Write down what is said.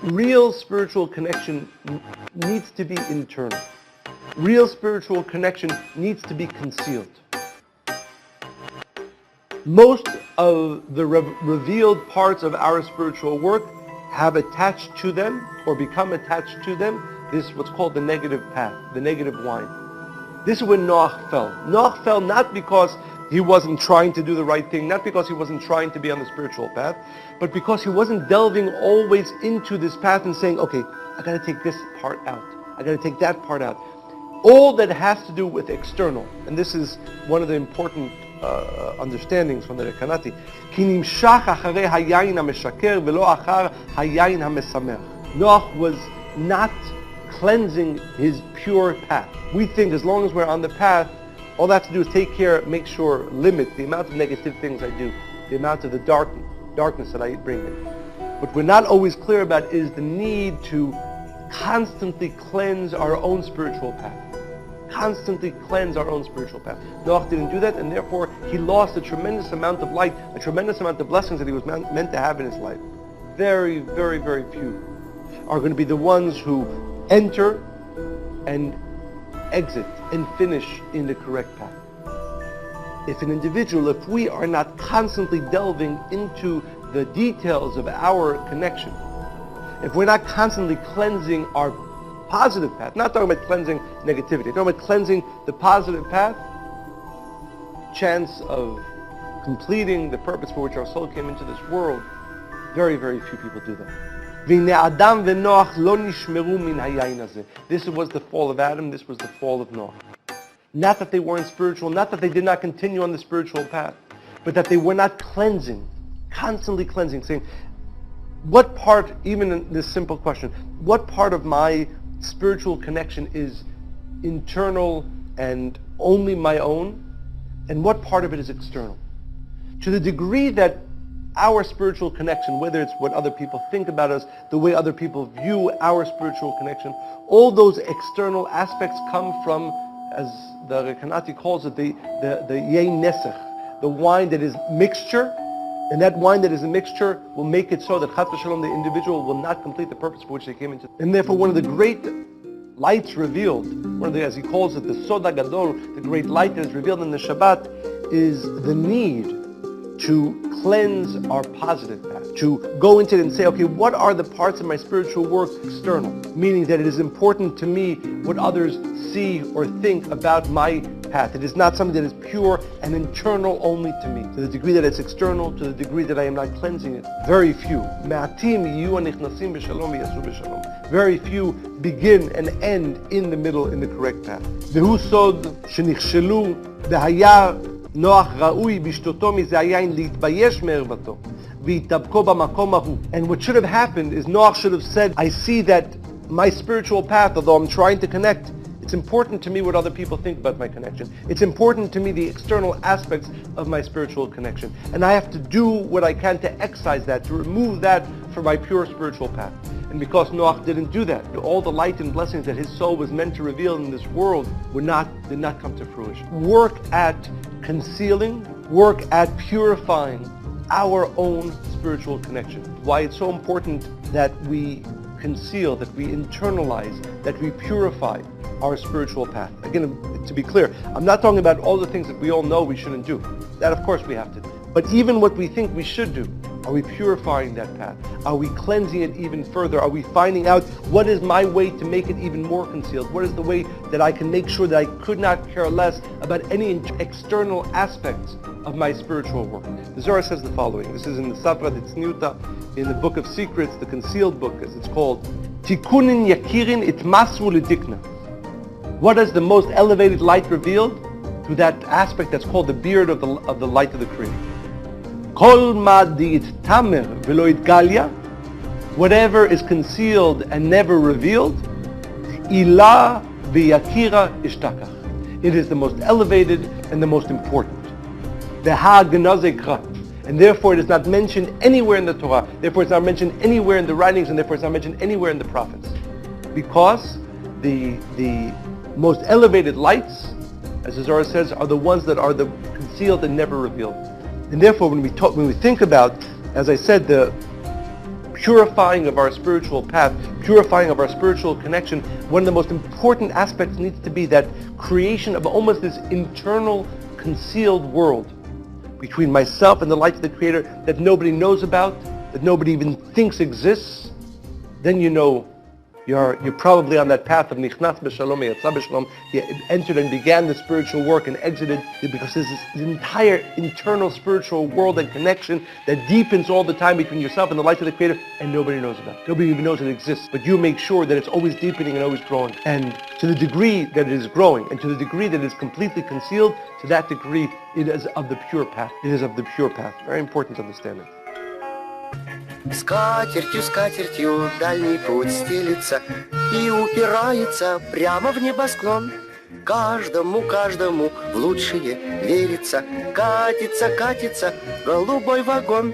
Real spiritual connection needs to be internal. Real spiritual connection needs to be concealed. Most of the revealed parts of our spiritual work have attached to them or become attached to them this what's called the negative path, the negative wine. This is where Noach fell. Noach fell not because he wasn't trying to do the right thing, not because he wasn't trying to be on the spiritual path, but because he wasn't delving always into this path and saying, okay, I got to take this part out. I got to take that part out. All that has to do with external, and this is one of the important understandings from the Rekanati. Noach was not cleansing his pure path. We think as long as we're on the path, all I have to do is take care, make sure, limit the amount of negative things I do, the amount of the darkness that I bring in. What we're not always clear about is the need to constantly cleanse our own spiritual path. Constantly cleanse our own spiritual path. Noach didn't do that, and therefore he lost a tremendous amount of light, a tremendous amount of blessings that he was meant to have in his life. Very, very, very few are going to be the ones who enter and exit and finish in the correct path. If an individual, if we are not constantly delving into the details of our connection, if we're not constantly cleansing our positive path, not talking about cleansing negativity, talking about cleansing the positive path, chance of completing the purpose for which our soul came into this world, very, very few people do that. This was the fall of Adam, this was the fall of Noach. Not that they weren't spiritual, not that they did not continue on the spiritual path, but that they were not cleansing, constantly cleansing, saying, what part, even in this simple question, what part of my spiritual connection is internal and only my own, and what part of it is external? To the degree that our spiritual connection, whether it's what other people think about us, the way other people view our spiritual connection, all those external aspects come from, as the Rekanati calls it, the Yein Nesech, the wine that is mixture, and that wine that is a mixture will make it so that Chas v'Shalom, the individual, will not complete the purpose for which they came into. And therefore, one of the great lights revealed, one of the, as he calls it, the Sod HaGadol, the great light that is revealed in the Shabbat, is the need to cleanse our positive path, to go into it and say, okay, what are the parts of my spiritual work external? Meaning that it is important to me what others see or think about my path. It is not something that is pure and internal only to me. To the degree that it's external, to the degree that I am not cleansing it, very few. Very few begin and end in the middle, in the correct path. Noach ראוי בשתותו מזה היין להתבייש מערבתו והתאבקו במקום ההוא. And what should have happened is Noach should have said, I see that my spiritual path, although I'm trying to connect, it's important to me what other people think about my connection. It's important to me the external aspects of my spiritual connection. And I have to do what I can to excise that, to remove that from my pure spiritual path. And because Noach didn't do that, all the light and blessings that his soul was meant to reveal in this world did not come to fruition. Work at concealing, work at purifying our own spiritual connection. Why it's so important that we conceal, that we internalize, that we purify our spiritual path. Again, to be clear, I'm not talking about all the things that we all know we shouldn't do. That, of course, we have to do. But even what we think we should do, are we purifying that path? Are we cleansing it even further? Are we finding out what is my way to make it even more concealed? What is the way that I can make sure that I could not care less about any external aspects of my spiritual work? The Zohar says the following. This is in the Safra Ditzniuta, in the Book of Secrets, the concealed book, as it's called. Tikunin yakirin itmasru lidikna. What is the most elevated light revealed? Through that aspect that's called the beard of the light of the Creator. Kol ma tamer v'lo itgalya, whatever is concealed and never revealed, ilah v'yakira ishtakach. It is the most elevated and the most important. V'ha genazekra, and therefore it is not mentioned anywhere in the Torah. Therefore it's not mentioned anywhere in the writings, and therefore it's not mentioned anywhere in the prophets, because the most elevated lights, as the Zohar says, are the ones that are the concealed and never revealed. And therefore, when we think about, as I said, the purifying of our spiritual path, purifying of our spiritual connection, one of the most important aspects needs to be that creation of almost this internal concealed world between myself and the light of the Creator that nobody knows about, that nobody even thinks exists. Then you know you're probably on that path of Nichnas b'Shalom, Yatsa b'Shalom. You entered and began the spiritual work and exited, because there's this entire internal spiritual world and connection that deepens all the time between yourself and the light of the Creator, and nobody knows about it. Nobody even knows it exists. But you make sure that it's always deepening and always growing. And to the degree that it is growing, and to the degree that it is completely concealed, to that degree it is of the pure path. It is of the pure path. Very important to understand it. Скатертью дальний путь стелится и упирается прямо в небосклон. Каждому в лучшее верится. Катится голубой вагон.